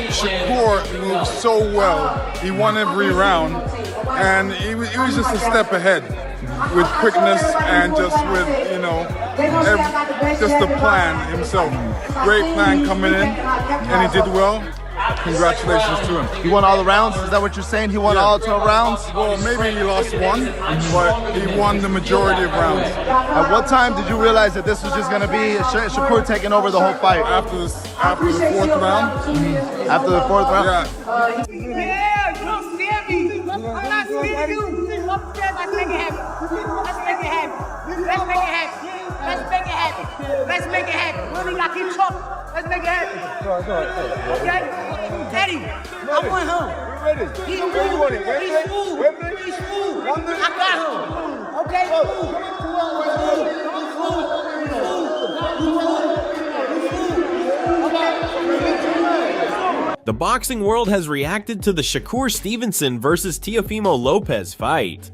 Shakur moved so well. He won every round, and he was just a step ahead with quickness and just with, just the plan himself. Great plan coming in, and he did well. Congratulations to him. He won all the rounds? Is that what you're saying? He won all 12 rounds? Well, maybe he lost one, but he won the majority of rounds. At what time did you realize that this was just going to be Shakur taking over the whole fight? After the fourth round. After the fourth round? Yeah. Yeah, you don't scare me. I'm not scared of you. Upstairs, let's make it happen. Let's make it happen. Let's make it happen. Let's make it happen. Let's make it happen. We only got to keep talking. Let's make it happen. Okay? Eddie, I want him. We're ready. He's Where you want it? He's food. Wembley? He's food. I got him. Okay? The boxing world has reacted to the Shakur Stevenson versus Teofimo Lopez fight.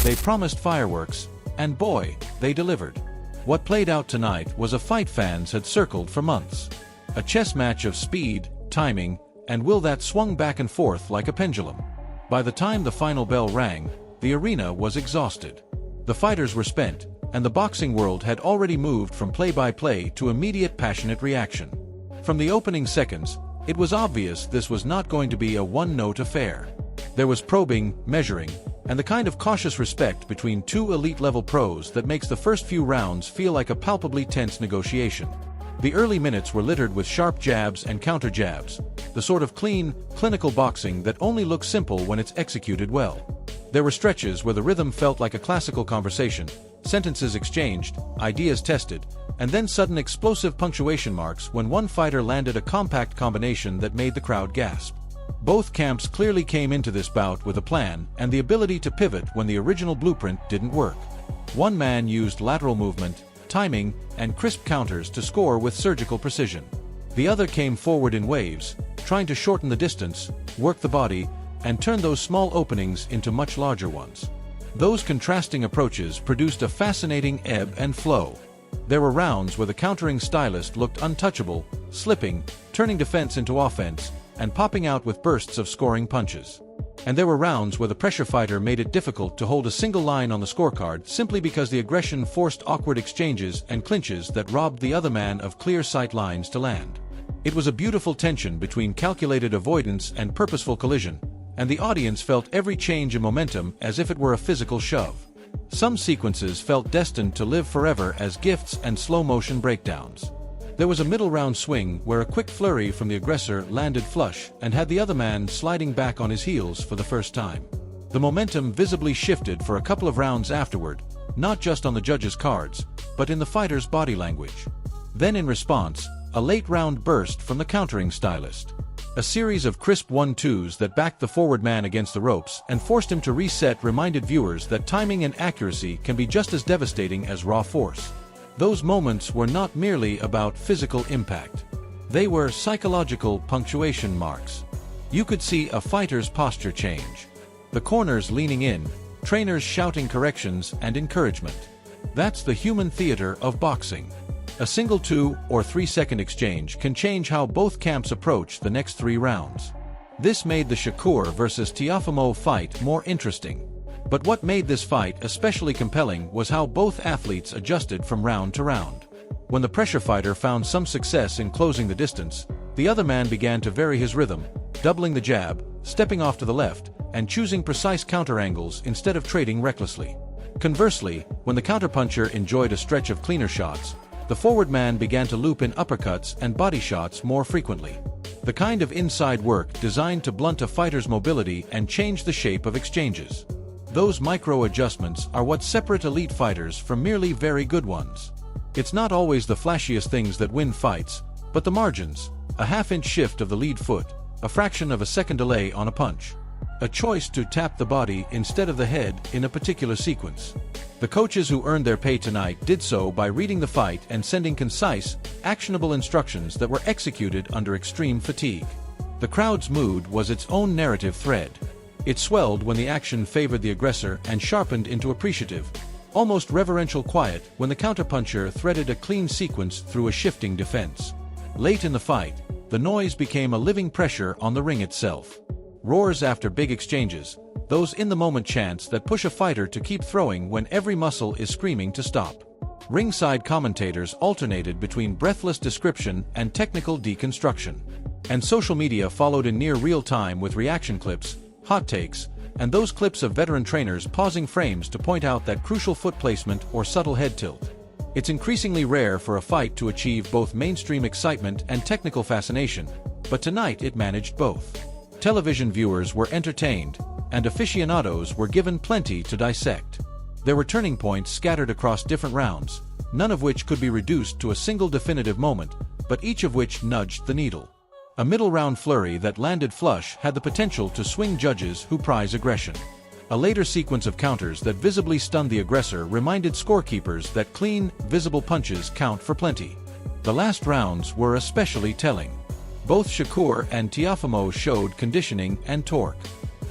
They promised fireworks, and boy, they delivered. What played out tonight was a fight fans had circled for months. A chess match of speed, timing, and will that swung back and forth like a pendulum. By the time the final bell rang, the arena was exhausted. The fighters were spent, and the boxing world had already moved from play-by-play to immediate passionate reaction. From the opening seconds, it was obvious this was not going to be a one-note affair. There was probing, measuring, and the kind of cautious respect between two elite-level pros that makes the first few rounds feel like a palpably tense negotiation. The early minutes were littered with sharp jabs and counter jabs, the sort of clean, clinical boxing that only looks simple when it's executed well. There were stretches where the rhythm felt like a classical conversation, sentences exchanged, ideas tested, and then sudden explosive punctuation marks when one fighter landed a compact combination that made the crowd gasp. Both camps clearly came into this bout with a plan and the ability to pivot when the original blueprint didn't work. One man used lateral movement, timing, and crisp counters to score with surgical precision. The other came forward in waves, trying to shorten the distance, work the body, and turn those small openings into much larger ones. Those contrasting approaches produced a fascinating ebb and flow. There were rounds where the countering stylist looked untouchable, slipping, turning defense into offense, and popping out with bursts of scoring punches. And there were rounds where the pressure fighter made it difficult to hold a single line on the scorecard simply because the aggression forced awkward exchanges and clinches that robbed the other man of clear sight lines to land. It was a beautiful tension between calculated avoidance and purposeful collision, and the audience felt every change in momentum as if it were a physical shove. Some sequences felt destined to live forever as gifts and slow-motion breakdowns. There was a middle round swing where a quick flurry from the aggressor landed flush and had the other man sliding back on his heels for the first time. The momentum visibly shifted for a couple of rounds afterward, not just on the judges' cards, but in the fighter's body language. Then in response, a late round burst from the countering stylist. A series of crisp 1-2s that backed the forward man against the ropes and forced him to reset reminded viewers that timing and accuracy can be just as devastating as raw force. Those moments were not merely about physical impact. They were psychological punctuation marks. You could see a fighter's posture change. The corners leaning in, trainers shouting corrections and encouragement. That's the human theater of boxing. A single 2 or 3 second exchange can change how both camps approach the next 3 rounds. This made the Shakur versus Teofimo fight more interesting. But what made this fight especially compelling was how both athletes adjusted from round to round. When the pressure fighter found some success in closing the distance, the other man began to vary his rhythm, doubling the jab, stepping off to the left, and choosing precise counter angles instead of trading recklessly. Conversely, when the counterpuncher enjoyed a stretch of cleaner shots, the forward man began to loop in uppercuts and body shots more frequently. The kind of inside work designed to blunt a fighter's mobility and change the shape of exchanges. Those micro-adjustments are what separate elite fighters from merely very good ones. It's not always the flashiest things that win fights, but the margins, a half-inch shift of the lead foot, a fraction of a second delay on a punch, a choice to tap the body instead of the head in a particular sequence. The coaches who earned their pay tonight did so by reading the fight and sending concise, actionable instructions that were executed under extreme fatigue. The crowd's mood was its own narrative thread. It swelled when the action favored the aggressor and sharpened into appreciative, almost reverential quiet when the counterpuncher threaded a clean sequence through a shifting defense. Late in the fight, the noise became a living pressure on the ring itself. Roars after big exchanges, those in-the-moment chants that push a fighter to keep throwing when every muscle is screaming to stop. Ringside commentators alternated between breathless description and technical deconstruction. And social media followed in near real time with reaction clips, hot takes, and those clips of veteran trainers pausing frames to point out that crucial foot placement or subtle head tilt. It's increasingly rare for a fight to achieve both mainstream excitement and technical fascination, but tonight it managed both. Television viewers were entertained, and aficionados were given plenty to dissect. There were turning points scattered across different rounds, none of which could be reduced to a single definitive moment, but each of which nudged the needle. A middle round flurry that landed flush had the potential to swing judges who prize aggression. A later sequence of counters that visibly stunned the aggressor reminded scorekeepers that clean, visible punches count for plenty. The last rounds were especially telling. Both Shakur and Teofimo showed conditioning and torque.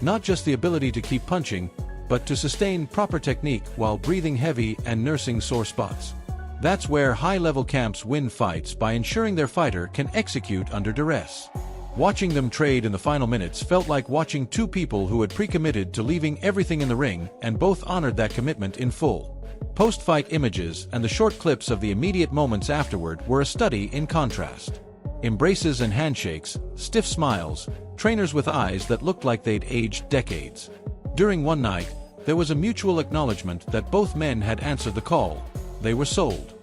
Not just the ability to keep punching, but to sustain proper technique while breathing heavy and nursing sore spots. That's where high-level camps win fights by ensuring their fighter can execute under duress. Watching them trade in the final minutes felt like watching two people who had pre-committed to leaving everything in the ring and both honored that commitment in full. Post-fight images and the short clips of the immediate moments afterward were a study in contrast. Embraces and handshakes, stiff smiles, trainers with eyes that looked like they'd aged decades. During one night, there was a mutual acknowledgement that both men had answered the call. They were sold.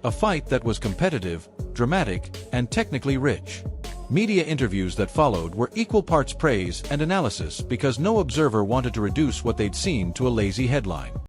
A fight that was competitive, dramatic, and technically rich. Media interviews that followed were equal parts praise and analysis because no observer wanted to reduce what they'd seen to a lazy headline.